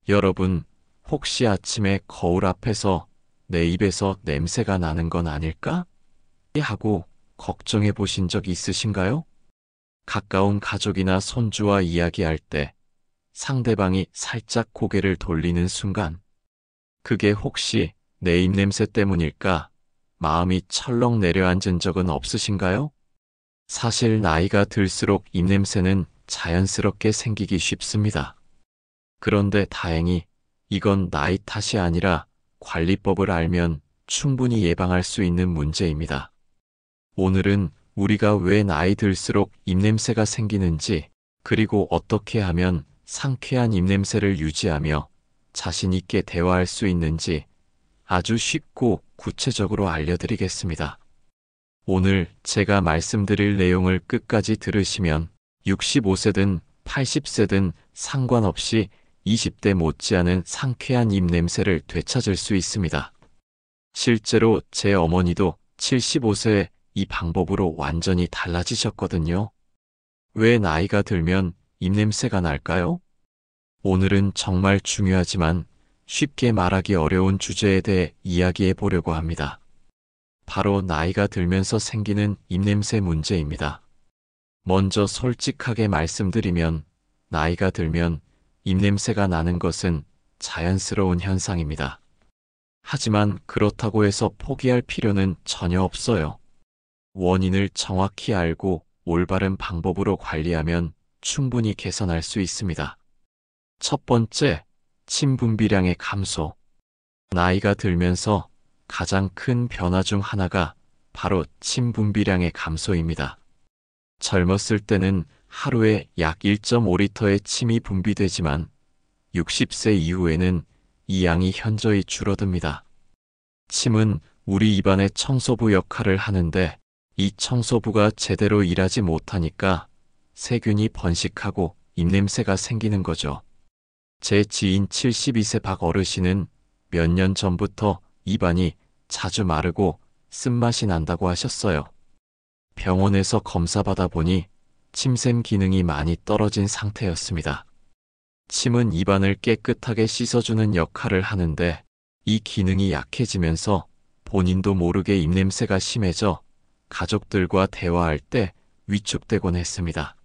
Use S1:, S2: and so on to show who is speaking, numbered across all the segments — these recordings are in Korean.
S1: 여러분, 혹시 아침에 거울 앞에서 내 입에서 냄새가 나는 건 아닐까? 하고 걱정해 보신 적 있으신가요? 가까운 가족이나 손주와 이야기할 때 상대방이 살짝 고개를 돌리는 순간, 그게 혹시 내 입냄새 때문일까? 마음이 철렁 내려앉은 적은 없으신가요? 사실 나이가 들수록 입냄새는 자연스럽게 생기기 쉽습니다. 그런데 다행히 이건 나이 탓이 아니라 관리법을 알면 충분히 예방할 수 있는 문제입니다. 오늘은 우리가 왜 나이 들수록 입냄새가 생기는지, 그리고 어떻게 하면 상쾌한 입냄새를 유지하며 자신 있게 대화할 수 있는지 아주 쉽고 구체적으로 알려드리겠습니다. 오늘 제가 말씀드릴 내용을 끝까지 들으시면 65세든 80세든 상관없이 20대 못지않은 상쾌한 입냄새를 되찾을 수 있습니다. 실제로 제 어머니도 75세에 이 방법으로 완전히 달라지셨거든요. 왜 나이가 들면 입냄새가 날까요? 오늘은 정말 중요하지만 쉽게 말하기 어려운 주제에 대해 이야기해 보려고 합니다. 바로 나이가 들면서 생기는 입냄새 문제입니다. 먼저 솔직하게 말씀드리면 나이가 들면 입냄새가 나는 것은 자연스러운 현상입니다. 하지만 그렇다고 해서 포기할 필요는 전혀 없어요. 원인을 정확히 알고 올바른 방법으로 관리하면 충분히 개선할 수 있습니다. 첫 번째, 침 분비량의 감소. 나이가 들면서 가장 큰 변화 중 하나가 바로 침 분비량의 감소입니다. 젊었을 때는 하루에 약 1.5리터의 침이 분비되지만 60세 이후에는 이 양이 현저히 줄어듭니다. 침은 우리 입안의 청소부 역할을 하는데 이 청소부가 제대로 일하지 못하니까 세균이 번식하고 입냄새가 생기는 거죠. 제 지인 72세 박 어르신은 몇 년 전부터 입안이 자주 마르고 쓴맛이 난다고 하셨어요. 병원에서 검사받아 보니 침샘 기능이 많이 떨어진 상태였습니다. 침은 입안을 깨끗하게 씻어주는 역할을 하는데 이 기능이 약해지면서 본인도 모르게 입냄새가 심해져 가족들과 대화할 때 위축되곤 했습니다.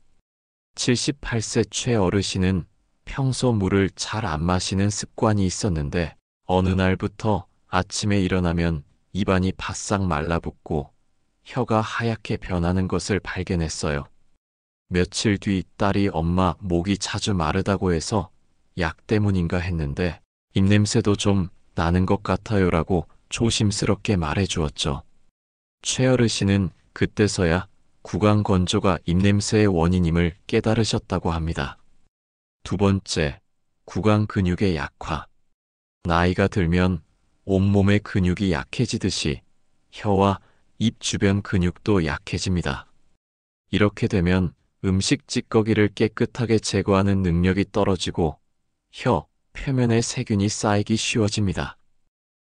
S1: 78세 최 어르신은 평소 물을 잘 안 마시는 습관이 있었는데 어느 날부터 아침에 일어나면 입안이 바싹 말라붙고 혀가 하얗게 변하는 것을 발견했어요. 며칠 뒤 딸이 엄마 목이 자주 마르다고 해서 약 때문인가 했는데 입냄새도 좀 나는 것 같아요라고 조심스럽게 말해주었죠. 최 어르신은 그때서야 구강 건조가 입냄새의 원인임을 깨달으셨다고 합니다. 두 번째, 구강 근육의 약화. 나이가 들면 온몸의 근육이 약해지듯이 혀와 입 주변 근육도 약해집니다. 이렇게 되면 음식 찌꺼기를 깨끗하게 제거하는 능력이 떨어지고 혀 표면에 세균이 쌓이기 쉬워집니다.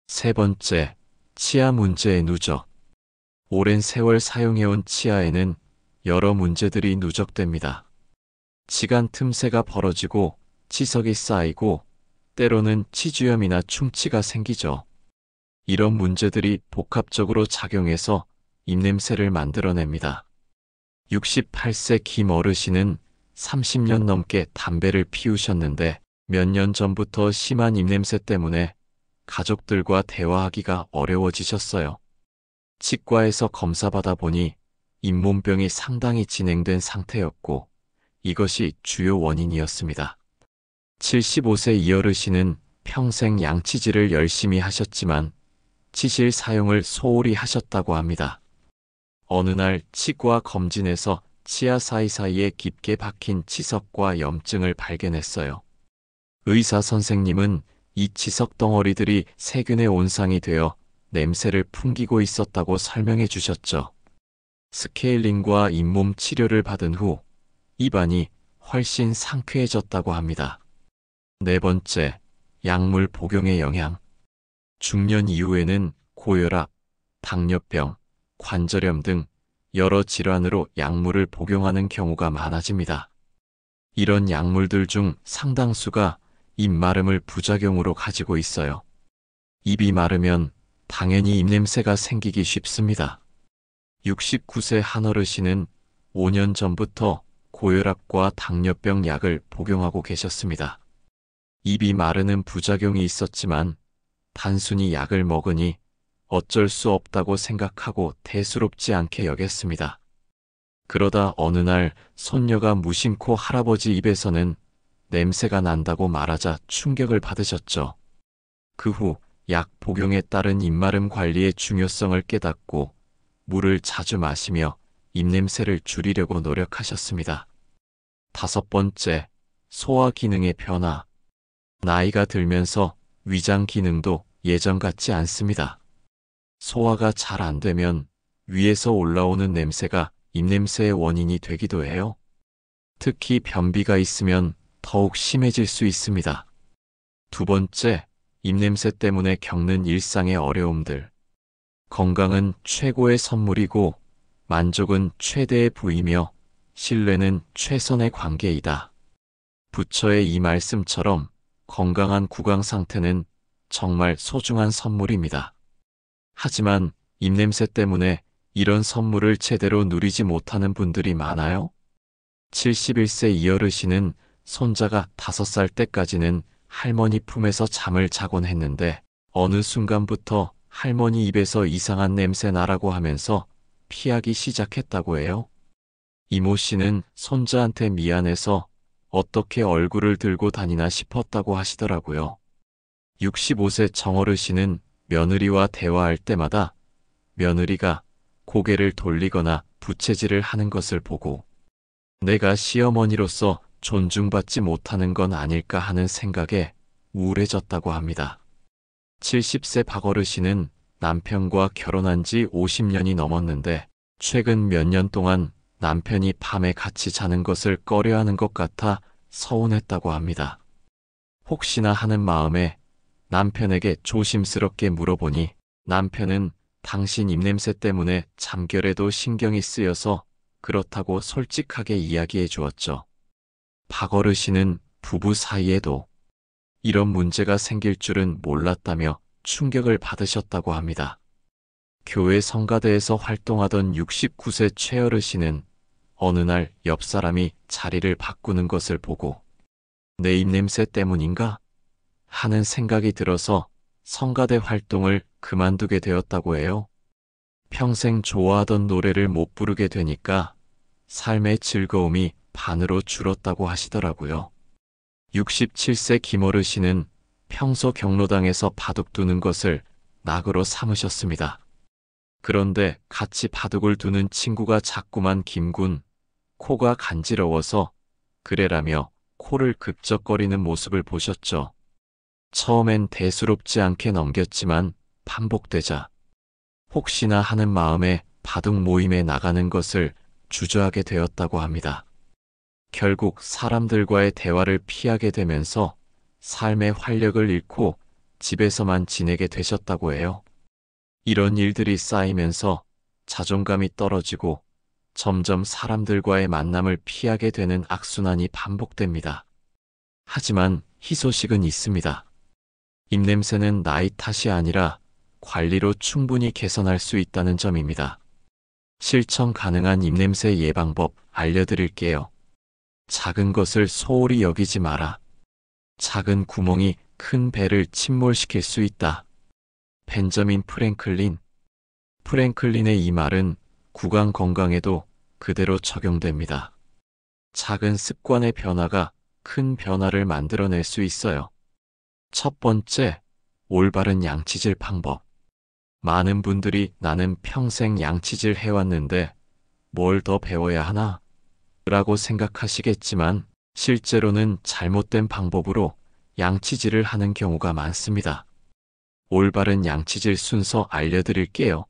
S1: 세 번째, 치아 문제의 누적. 오랜 세월 사용해온 치아에는 여러 문제들이 누적됩니다. 치간 틈새가 벌어지고 치석이 쌓이고 때로는 치주염이나 충치가 생기죠. 이런 문제들이 복합적으로 작용해서 입냄새를 만들어냅니다. 68세 김 어르신은 30년 넘게 담배를 피우셨는데 몇 년 전부터 심한 입냄새 때문에 가족들과 대화하기가 어려워지셨어요. 치과에서 검사받아 보니 잇몸병이 상당히 진행된 상태였고 이것이 주요 원인이었습니다. 75세 이 어르신은 평생 양치질을 열심히 하셨지만 치실 사용을 소홀히 하셨다고 합니다. 어느 날 치과 검진에서 치아 사이사이에 깊게 박힌 치석과 염증을 발견했어요. 의사 선생님은 이 치석 덩어리들이 세균의 온상이 되어 냄새를 풍기고 있었다고 설명해 주셨죠. 스케일링과 잇몸 치료를 받은 후 입안이 훨씬 상쾌해졌다고 합니다. 네 번째, 약물 복용의 영향. 중년 이후에는 고혈압, 당뇨병, 관절염 등 여러 질환으로 약물을 복용하는 경우가 많아집니다. 이런 약물들 중 상당수가 입 마름을 부작용으로 가지고 있어요. 입이 마르면 당연히 입냄새가 생기기 쉽습니다. 69세 한 어르신은 5년 전부터 고혈압과 당뇨병 약을 복용하고 계셨습니다. 입이 마르는 부작용이 있었지만 단순히 약을 먹으니 어쩔 수 없다고 생각하고 대수롭지 않게 여겼습니다. 그러다 어느 날 손녀가 무심코 할아버지 입에서는 냄새가 난다고 말하자 충격을 받으셨죠. 그 후 약 복용에 따른 입마름 관리의 중요성을 깨닫고 물을 자주 마시며 입냄새를 줄이려고 노력하셨습니다. 5번째, 소화 기능의 변화. 나이가 들면서 위장 기능도 예전 같지 않습니다. 소화가 잘 안 되면 위에서 올라오는 냄새가 입냄새의 원인이 되기도 해요. 특히 변비가 있으면 더욱 심해질 수 있습니다. 2번째, 입냄새 때문에 겪는 일상의 어려움들. 건강은 최고의 선물이고 만족은 최대의 부이며 신뢰는 최선의 관계이다. 부처의 이 말씀처럼 건강한 구강 상태는 정말 소중한 선물입니다. 하지만 입냄새 때문에 이런 선물을 제대로 누리지 못하는 분들이 많아요. 71세 이 어르신은 손자가 5살 때까지는 할머니 품에서 잠을 자곤 했는데 어느 순간부터 할머니 입에서 이상한 냄새 나라고 하면서 피하기 시작했다고 해요. 이모 씨는 손자한테 미안해서 어떻게 얼굴을 들고 다니나 싶었다고 하시더라고요. 65세 정어르신은 며느리와 대화할 때마다 며느리가 고개를 돌리거나 부채질을 하는 것을 보고 내가 시어머니로서 존중받지 못하는 건 아닐까 하는 생각에 우울해졌다고 합니다. 70세 박어르신은 남편과 결혼한 지 50년이 넘었는데 최근 몇 년 동안 남편이 밤에 같이 자는 것을 꺼려하는 것 같아 서운했다고 합니다. 혹시나 하는 마음에 남편에게 조심스럽게 물어보니 남편은 당신 입냄새 때문에 잠결에도 신경이 쓰여서 그렇다고 솔직하게 이야기해 주었죠. 박어르신은 부부 사이에도 이런 문제가 생길 줄은 몰랐다며 충격을 받으셨다고 합니다. 교회 성가대에서 활동하던 69세 최어르신은 어느 날 옆 사람이 자리를 바꾸는 것을 보고 내 입냄새 때문인가? 하는 생각이 들어서 성가대 활동을 그만두게 되었다고 해요. 평생 좋아하던 노래를 못 부르게 되니까 삶의 즐거움이 반으로 줄었다고 하시더라고요. 67세 김어르신은 평소 경로당에서 바둑 두는 것을 낙으로 삼으셨습니다. 그런데 같이 바둑을 두는 친구가 자꾸만 김군, 코가 간지러워서 그래라며 코를 극적거리는 모습을 보셨죠. 처음엔 대수롭지 않게 넘겼지만 반복되자 혹시나 하는 마음에 바둑 모임에 나가는 것을 주저하게 되었다고 합니다. 결국 사람들과의 대화를 피하게 되면서 삶의 활력을 잃고 집에서만 지내게 되셨다고 해요. 이런 일들이 쌓이면서 자존감이 떨어지고 점점 사람들과의 만남을 피하게 되는 악순환이 반복됩니다. 하지만 희소식은 있습니다. 입냄새는 나이 탓이 아니라 관리로 충분히 개선할 수 있다는 점입니다. 실천 가능한 입냄새 예방법 알려드릴게요. 작은 것을 소홀히 여기지 마라. 작은 구멍이 큰 배를 침몰시킬 수 있다. 벤저민 프랭클린. 프랭클린의 이 말은 구강 건강에도 그대로 적용됩니다. 작은 습관의 변화가 큰 변화를 만들어낼 수 있어요. 첫 번째, 올바른 양치질 방법. 많은 분들이 나는 평생 양치질 해왔는데 뭘 더 배워야 하나? 라고 생각하시겠지만 실제로는 잘못된 방법으로 양치질을 하는 경우가 많습니다. 올바른 양치질 순서 알려드릴게요.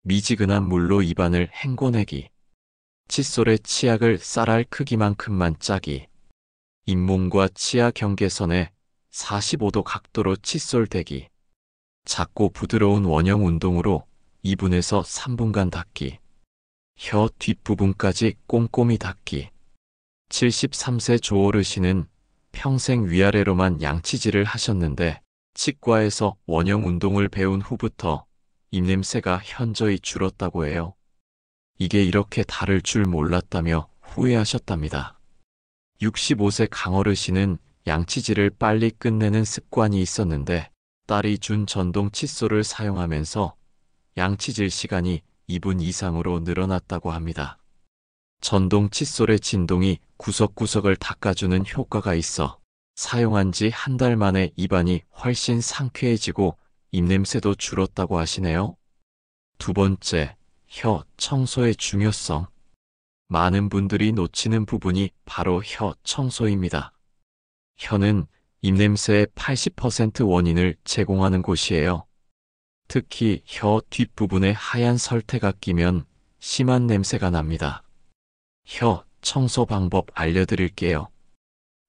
S1: 미지근한 물로 입안을 헹궈내기. 칫솔에 치약을 쌀알 크기만큼만 짜기. 잇몸과 치아 경계선에 45도 각도로 칫솔 대기. 작고 부드러운 원형 운동으로 2분에서 3분간 닦기. 혀 뒷부분까지 꼼꼼히 닦기. 73세 조어르신은 평생 위아래로만 양치질을 하셨는데 치과에서 원형 운동을 배운 후부터 입냄새가 현저히 줄었다고 해요. 이게 이렇게 다를 줄 몰랐다며 후회하셨답니다. 65세 강어르신은 양치질을 빨리 끝내는 습관이 있었는데 딸이 준 전동 칫솔을 사용하면서 양치질 시간이 2분 이상으로 늘어났다고 합니다. 전동 칫솔의 진동이 구석구석을 닦아주는 효과가 있어 사용한 지 한 달 만에 입안이 훨씬 상쾌해지고 입냄새도 줄었다고 하시네요. 두 번째, 혀 청소의 중요성. 많은 분들이 놓치는 부분이 바로 혀 청소입니다. 혀는 입냄새의 80% 원인을 제공하는 곳이에요. 특히 혀 뒷부분에 하얀 설태가 끼면 심한 냄새가 납니다. 혀 청소 방법 알려드릴게요.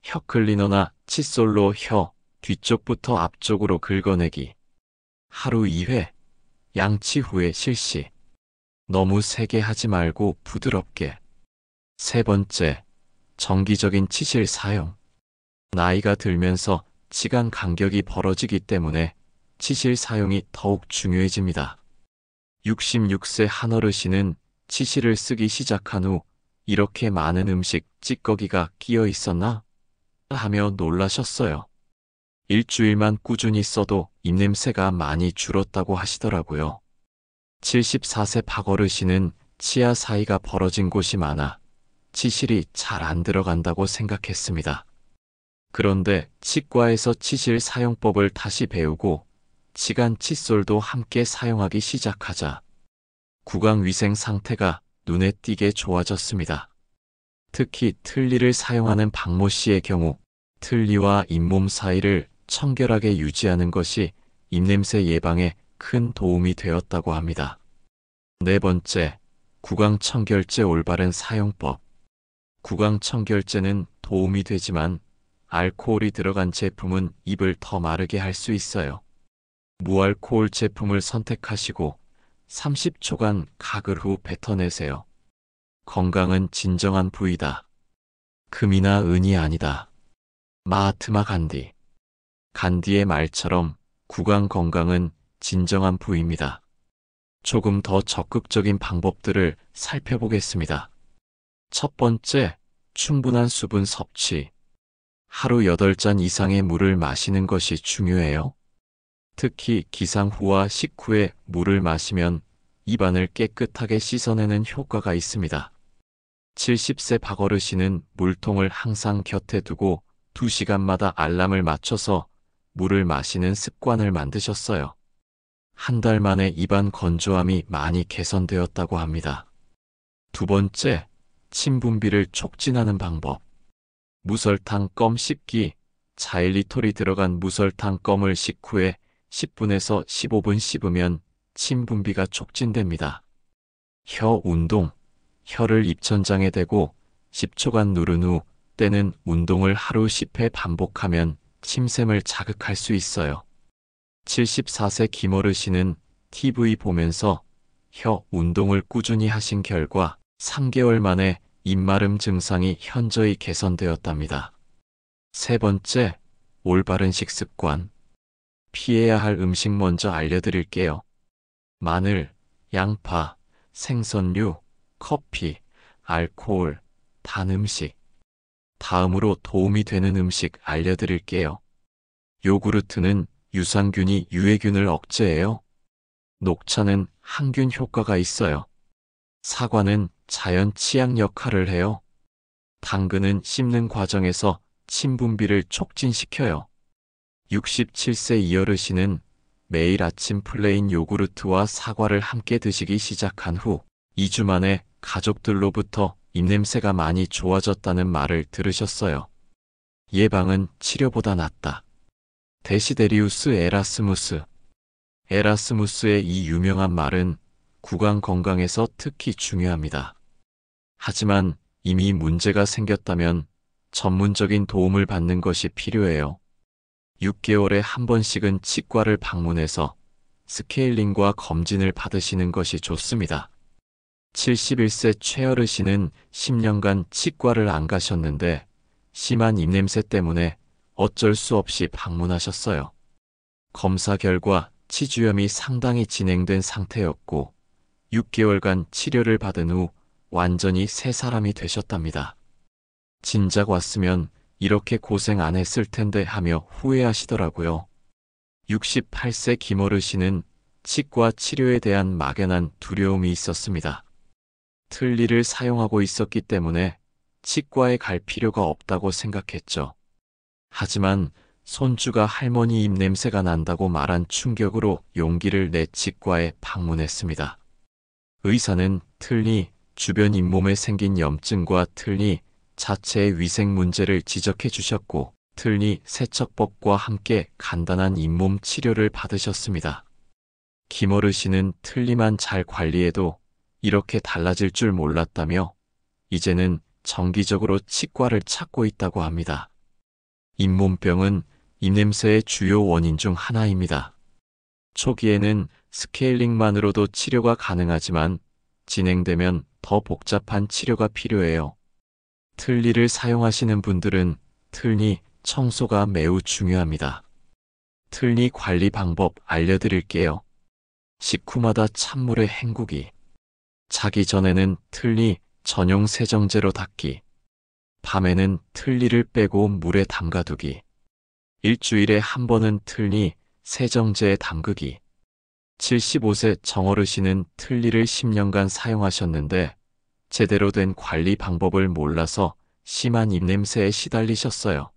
S1: 혀 클리너나 칫솔로 혀 뒤쪽부터 앞쪽으로 긁어내기. 하루 2회, 양치 후에 실시. 너무 세게 하지 말고 부드럽게. 세 번째, 정기적인 치실 사용. 나이가 들면서 치간 간격이 벌어지기 때문에 치실 사용이 더욱 중요해집니다. 66세 한어르신은 치실을 쓰기 시작한 후 이렇게 많은 음식 찌꺼기가 끼어 있었나? 하며 놀라셨어요. 일주일만 꾸준히 써도 입냄새가 많이 줄었다고 하시더라고요. 74세 박어르신은 치아 사이가 벌어진 곳이 많아 치실이 잘 안 들어간다고 생각했습니다. 그런데 치과에서 치실 사용법을 다시 배우고 치간 칫솔도 함께 사용하기 시작하자 구강 위생 상태가 눈에 띄게 좋아졌습니다. 특히 틀니를 사용하는 박모 씨의 경우 틀니와 잇몸 사이를 청결하게 유지하는 것이 입냄새 예방에 큰 도움이 되었다고 합니다. 네 번째, 구강 청결제 올바른 사용법. 구강 청결제는 도움이 되지만 알코올이 들어간 제품은 입을 더 마르게 할 수 있어요. 무알코올 제품을 선택하시고 30초간 가글 후 뱉어내세요. 건강은 진정한 부위다. 금이나 은이 아니다. 마하트마 간디. 간디의 말처럼 구강 건강은 진정한 부위입니다. 조금 더 적극적인 방법들을 살펴보겠습니다. 첫 번째, 충분한 수분 섭취. 하루 8잔 이상의 물을 마시는 것이 중요해요. 특히 기상 후와 식후에 물을 마시면 입안을 깨끗하게 씻어내는 효과가 있습니다. 70세 박어르신은 물통을 항상 곁에 두고 2시간마다 알람을 맞춰서 물을 마시는 습관을 만드셨어요. 한 달 만에 입안 건조함이 많이 개선되었다고 합니다. 두 번째, 침 분비를 촉진하는 방법. 무설탕 껌 씹기. 자일리톨이 들어간 무설탕 껌을 식후에 10분에서 15분 씹으면 침 분비가 촉진됩니다. 혀 운동. 혀를 입천장에 대고 10초간 누른 후 때는 운동을 하루 10회 반복하면 침샘을 자극할 수 있어요. 74세 김어르신은 TV 보면서 혀 운동을 꾸준히 하신 결과 3개월 만에 입마름 증상이 현저히 개선되었답니다. 세 번째, 올바른 식습관. 피해야 할 음식 먼저 알려드릴게요. 마늘, 양파, 생선류, 커피, 알코올, 단 음식. 다음으로 도움이 되는 음식 알려드릴게요. 요구르트는 유산균이 유해균을 억제해요. 녹차는 항균 효과가 있어요. 사과는 자연 치약 역할을 해요. 당근은 씹는 과정에서 침 분비를 촉진시켜요. 67세 이어르신은 매일 아침 플레인 요구르트와 사과를 함께 드시기 시작한 후 2주 만에 가족들로부터 입냄새가 많이 좋아졌다는 말을 들으셨어요. 예방은 치료보다 낫다. 데시데리우스 에라스무스. 에라스무스의 이 유명한 말은 구강 건강에서 특히 중요합니다. 하지만 이미 문제가 생겼다면 전문적인 도움을 받는 것이 필요해요. 6개월에 한 번씩은 치과를 방문해서 스케일링과 검진을 받으시는 것이 좋습니다. 71세 최어르신은 10년간 치과를 안 가셨는데 심한 입냄새 때문에 어쩔 수 없이 방문하셨어요. 검사 결과 치주염이 상당히 진행된 상태였고 6개월간 치료를 받은 후 완전히 새 사람이 되셨답니다. 진작 왔으면 이렇게 고생 안 했을 텐데 하며 후회하시더라고요. 68세 김어르신은 치과 치료에 대한 막연한 두려움이 있었습니다. 틀니를 사용하고 있었기 때문에 치과에 갈 필요가 없다고 생각했죠. 하지만 손주가 할머니 입냄새가 난다고 말한 충격으로 용기를 내 치과에 방문했습니다. 의사는 틀니, 주변 잇몸에 생긴 염증과 틀니 자체의 위생 문제를 지적해 주셨고 틀니 세척법과 함께 간단한 잇몸 치료를 받으셨습니다. 김어르신은 틀니만 잘 관리해도 이렇게 달라질 줄 몰랐다며 이제는 정기적으로 치과를 찾고 있다고 합니다. 잇몸병은 입냄새의 주요 원인 중 하나입니다. 초기에는 스케일링만으로도 치료가 가능하지만 진행되면 더 복잡한 치료가 필요해요. 틀니를 사용하시는 분들은 틀니 청소가 매우 중요합니다. 틀니 관리 방법 알려드릴게요. 식후마다 찬물에 헹구기. 자기 전에는 틀니 전용 세정제로 닦기. 밤에는 틀니를 빼고 물에 담가두기. 일주일에 한 번은 틀니 세정제에 담그기. 75세 정어르신은 틀니를 10년간 사용하셨는데 제대로 된 관리 방법을 몰라서 심한 입냄새에 시달리셨어요.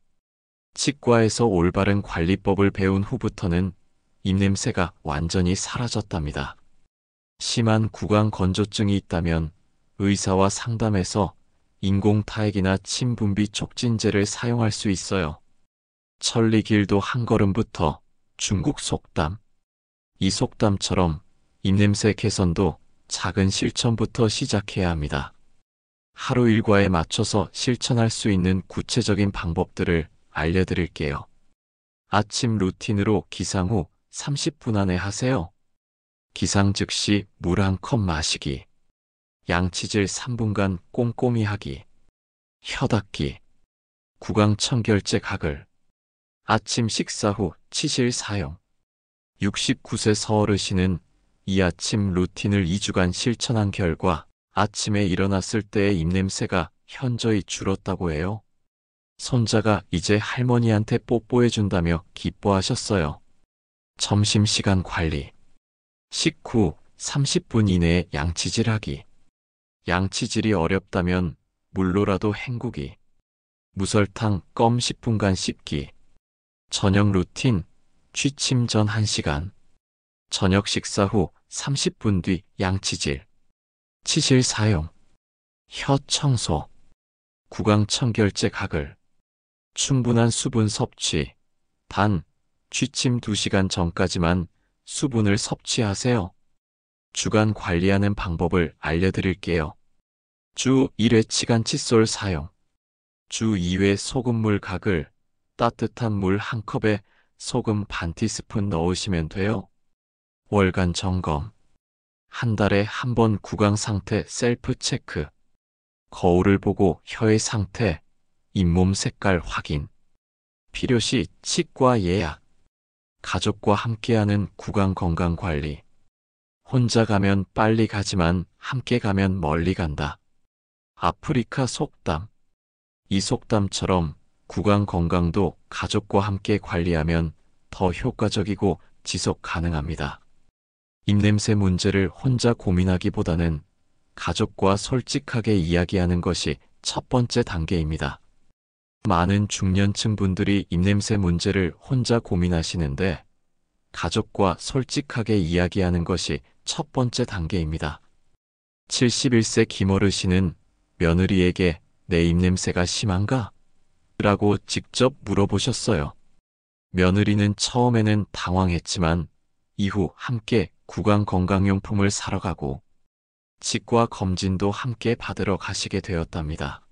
S1: 치과에서 올바른 관리법을 배운 후부터는 입냄새가 완전히 사라졌답니다. 심한 구강 건조증이 있다면 의사와 상담해서 인공타액이나 침분비 촉진제를 사용할 수 있어요. 천리길도 한 걸음부터 중국 속담. 이 속담처럼 입냄새 개선도 작은 실천부터 시작해야 합니다. 하루 일과에 맞춰서 실천할 수 있는 구체적인 방법들을 알려드릴게요. 아침 루틴으로 기상 후 30분 안에 하세요. 기상 즉시 물 한 컵 마시기. 양치질 3분간 꼼꼼히 하기. 혀 닦기. 구강 청결제 가글. 아침 식사 후 치실 사용. 69세 서어르신은 이 아침 루틴을 2주간 실천한 결과 아침에 일어났을 때의 입냄새가 현저히 줄었다고 해요. 손자가 이제 할머니한테 뽀뽀해준다며 기뻐하셨어요. 점심시간 관리. 식후 30분 이내에 양치질하기. 양치질이 어렵다면 물로라도 헹구기. 무설탕 껌 10분간 씹기. 저녁 루틴 취침 전 1시간. 저녁 식사 후 30분 뒤 양치질. 치실 사용. 혀 청소. 구강 청결제 가글. 충분한 수분 섭취. 단, 취침 2시간 전까지만 수분을 섭취하세요. 주간 관리하는 방법을 알려드릴게요. 주 1회 치간 칫솔 사용. 주 2회 소금물 가글. 따뜻한 물 1컵에 소금 반 티스푼 넣으시면 돼요. 월간 점검. 한 달에 한 번 구강 상태 셀프 체크. 거울을 보고 혀의 상태, 잇몸 색깔 확인. 필요시 치과 예약. 가족과 함께하는 구강 건강 관리. 혼자 가면 빨리 가지만 함께 가면 멀리 간다. 아프리카 속담. 이 속담처럼 구강 건강도 가족과 함께 관리하면 더 효과적이고 지속 가능합니다. 입냄새 문제를 혼자 고민하기보다는 가족과 솔직하게 이야기하는 것이 첫 번째 단계입니다. 많은 중년층 분들이 입냄새 문제를 혼자 고민하시는데 가족과 솔직하게 이야기하는 것이 첫 번째 단계입니다. 71세 김어르신은 며느리에게 내 입냄새가 심한가? 라고 직접 물어보셨어요. 며느리는 처음에는 당황했지만 이후 함께 구강 건강용품을 사러 가고 치과 검진도 함께 받으러 가시게 되었답니다.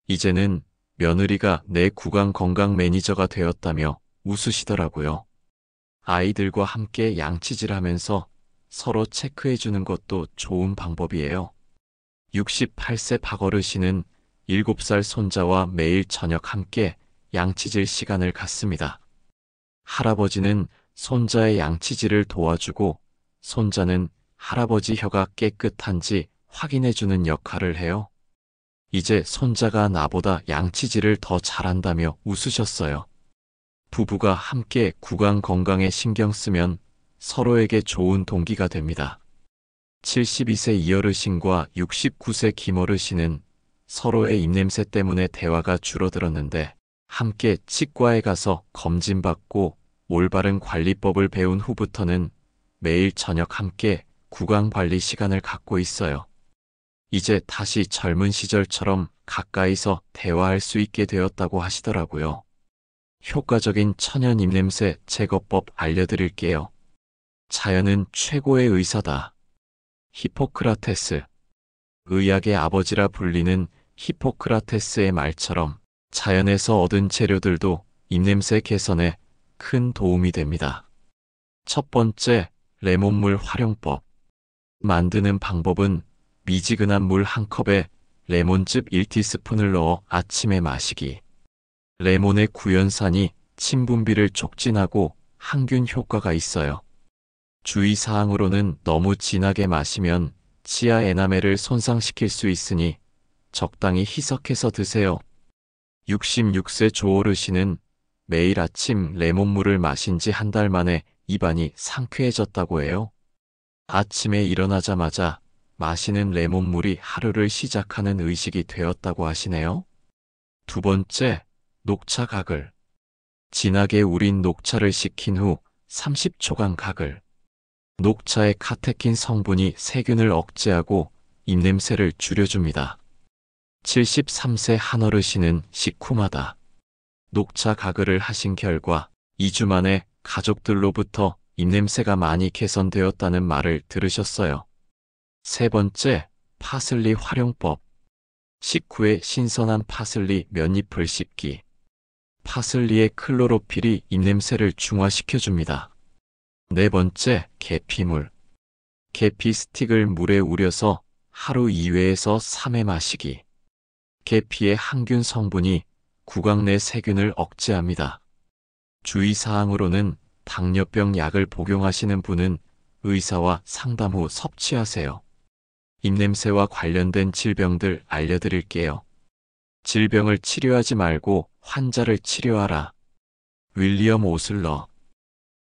S1: 이제는 며느리가 내 구강 건강 매니저가 되었다며 웃으시더라고요. 아이들과 함께 양치질하면서 서로 체크해주는 것도 좋은 방법이에요. 68세 박어르신은 7살 손자와 매일 저녁 함께 양치질 시간을 갖습니다. 할아버지는 손자의 양치질을 도와주고 손자는 할아버지 혀가 깨끗한지 확인해주는 역할을 해요. 이제 손자가 나보다 양치질을 더 잘한다며 웃으셨어요. 부부가 함께 구강 건강에 신경 쓰면 서로에게 좋은 동기가 됩니다. 72세 이어르신과 69세 김어르신은 서로의 입냄새 때문에 대화가 줄어들었는데 함께 치과에 가서 검진받고 올바른 관리법을 배운 후부터는 매일 저녁 함께 구강 관리 시간을 갖고 있어요. 이제 다시 젊은 시절처럼 가까이서 대화할 수 있게 되었다고 하시더라고요. 효과적인 천연 입냄새 제거법 알려드릴게요. 자연은 최고의 의사다. 히포크라테스. 의학의 아버지라 불리는 히포크라테스의 말처럼 자연에서 얻은 재료들도 입냄새 개선에 큰 도움이 됩니다. 첫 번째, 레몬물 활용법. 만드는 방법은 미지근한 물 한 컵에 레몬즙 1티스푼을 넣어 아침에 마시기. 레몬의 구연산이 침 분비를 촉진하고 항균 효과가 있어요. 주의사항으로는 너무 진하게 마시면 치아 에나멜을 손상시킬 수 있으니 적당히 희석해서 드세요. 66세 조어르신은 매일 아침 레몬물을 마신 지 한 달 만에 입안이 상쾌해졌다고 해요. 아침에 일어나자마자 마시는 레몬물이 하루를 시작하는 의식이 되었다고 하시네요. 두 번째, 녹차 가글. 진하게 우린 녹차를 식힌 후 30초간 가글. 녹차의 카테킨 성분이 세균을 억제하고 입냄새를 줄여줍니다. 73세 한어르신은 식후마다 녹차 가글을 하신 결과 2주 만에 가족들로부터 입냄새가 많이 개선되었다는 말을 들으셨어요. 세 번째, 파슬리 활용법. 식후에 신선한 파슬리 몇 잎을 씹기. 파슬리의 클로로필이 입냄새를 중화시켜줍니다. 네 번째, 계피물. 계피 스틱을 물에 우려서 하루 2회에서 3회 마시기. 계피의 항균 성분이 구강 내 세균을 억제합니다. 주의사항으로는 당뇨병 약을 복용하시는 분은 의사와 상담 후 섭취하세요. 입냄새와 관련된 질병들 알려드릴게요. 질병을 치료하지 말고 환자를 치료하라. 윌리엄 오슬러.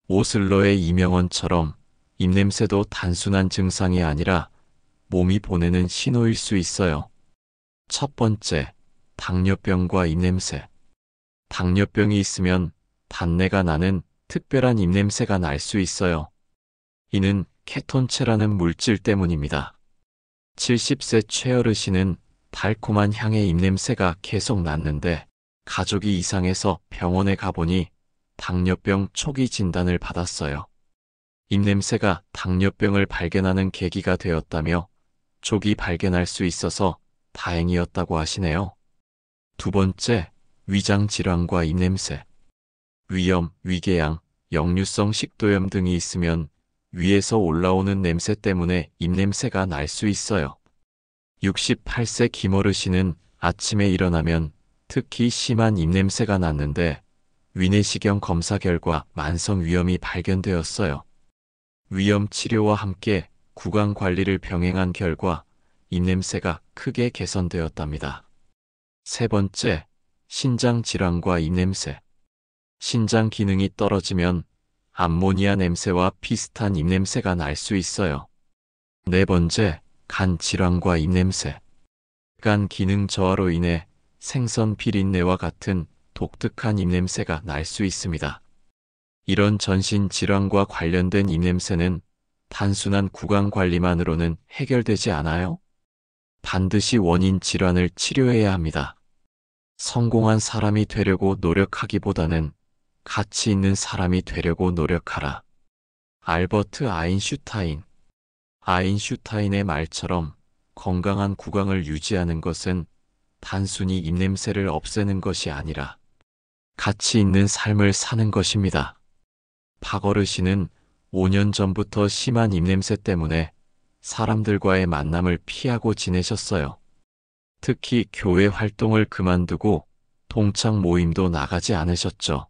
S1: 오슬러의 이명언처럼 입냄새도 단순한 증상이 아니라 몸이 보내는 신호일 수 있어요. 첫 번째, 당뇨병과 입냄새. 당뇨병이 있으면 단내가 나는 특별한 입냄새가 날 수 있어요. 이는 케톤체라는 물질 때문입니다. 70세 최어르신은 달콤한 향의 입냄새가 계속 났는데 가족이 이상해서 병원에 가보니 당뇨병 초기 진단을 받았어요. 입냄새가 당뇨병을 발견하는 계기가 되었다며 조기 발견할 수 있어서 다행이었다고 하시네요. 두 번째, 위장 질환과 입냄새. 위염, 위궤양, 역류성 식도염 등이 있으면 위에서 올라오는 냄새 때문에 입냄새가 날 수 있어요. 68세 김어르신은 아침에 일어나면 특히 심한 입냄새가 났는데 위내시경 검사 결과 만성 위염이 발견되었어요. 위염 치료와 함께 구강 관리를 병행한 결과 입냄새가 크게 개선되었답니다. 세 번째, 신장 질환과 입냄새. 신장 기능이 떨어지면 암모니아 냄새와 비슷한 입냄새가 날 수 있어요. 네 번째, 간 질환과 입냄새. 간 기능 저하로 인해 생선 비린내와 같은 독특한 입냄새가 날 수 있습니다. 이런 전신 질환과 관련된 입냄새는 단순한 구강 관리만으로는 해결되지 않아요. 반드시 원인 질환을 치료해야 합니다. 성공한 사람이 되려고 노력하기보다는 가치 있는 사람이 되려고 노력하라. 알버트 아인슈타인. 아인슈타인의 말처럼 건강한 구강을 유지하는 것은 단순히 입냄새를 없애는 것이 아니라 가치 있는 삶을 사는 것입니다. 박어르신은 5년 전부터 심한 입냄새 때문에 사람들과의 만남을 피하고 지내셨어요. 특히 교회 활동을 그만두고 동창 모임도 나가지 않으셨죠.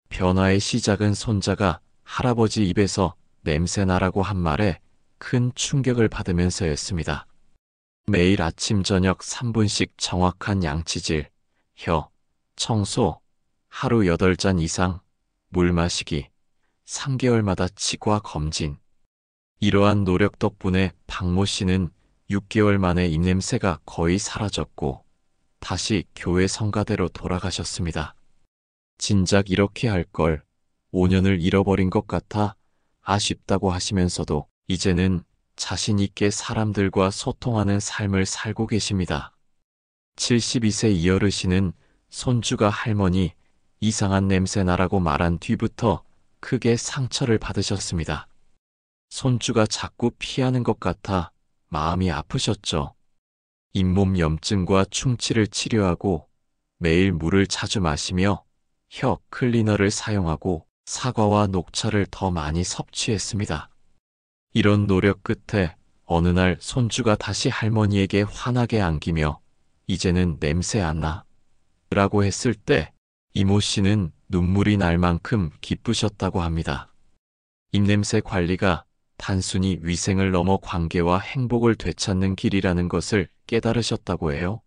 S1: 변화의 시작은 손자가 할아버지 입에서 냄새나라고 한 말에 큰 충격을 받으면서였습니다. 매일 아침 저녁 3분씩 정확한 양치질, 혀, 청소, 하루 8잔 이상, 물 마시기, 3개월마다 치과 검진. 이러한 노력 덕분에 박모 씨는 6개월 만에 입냄새가 거의 사라졌고 다시 교회 성가대로 돌아가셨습니다. 진작 이렇게 할 걸 5년을 잃어버린 것 같아 아쉽다고 하시면서도 이제는 자신 있게 사람들과 소통하는 삶을 살고 계십니다. 72세 이 어르신은 손주가 할머니 이상한 냄새 나라고 말한 뒤부터 크게 상처를 받으셨습니다. 손주가 자꾸 피하는 것 같아 마음이 아프셨죠. 잇몸 염증과 충치를 치료하고 매일 물을 자주 마시며 혀 클리너를 사용하고 사과와 녹차를 더 많이 섭취했습니다. 이런 노력 끝에 어느 날 손주가 다시 할머니에게 환하게 안기며 이제는 냄새 안 나 라고 했을 때 이모 씨는 눈물이 날 만큼 기쁘셨다고 합니다. 입냄새 관리가 단순히 위생을 넘어 관계와 행복을 되찾는 길이라는 것을 깨달으셨다고 해요.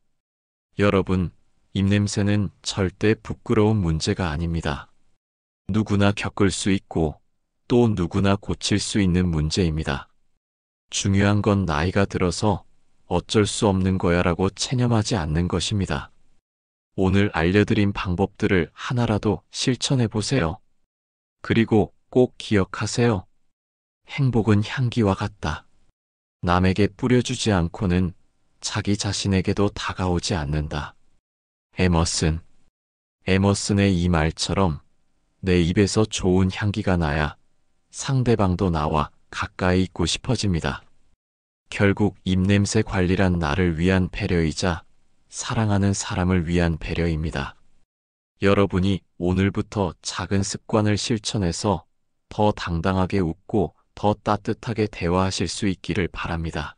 S1: 여러분, 입냄새는 절대 부끄러운 문제가 아닙니다. 누구나 겪을 수 있고 또 누구나 고칠 수 있는 문제입니다. 중요한 건 나이가 들어서 어쩔 수 없는 거야라고 체념하지 않는 것입니다. 오늘 알려드린 방법들을 하나라도 실천해 보세요. 그리고 꼭 기억하세요. 행복은 향기와 같다. 남에게 뿌려주지 않고는 자기 자신에게도 다가오지 않는다. 에머슨의 이 말처럼 내 입에서 좋은 향기가 나야 상대방도 나와 가까이 있고 싶어집니다. 결국 입냄새 관리란 나를 위한 배려이자 사랑하는 사람을 위한 배려입니다. 여러분이 오늘부터 작은 습관을 실천해서 더 당당하게 웃고 더 따뜻하게 대화하실 수 있기를 바랍니다.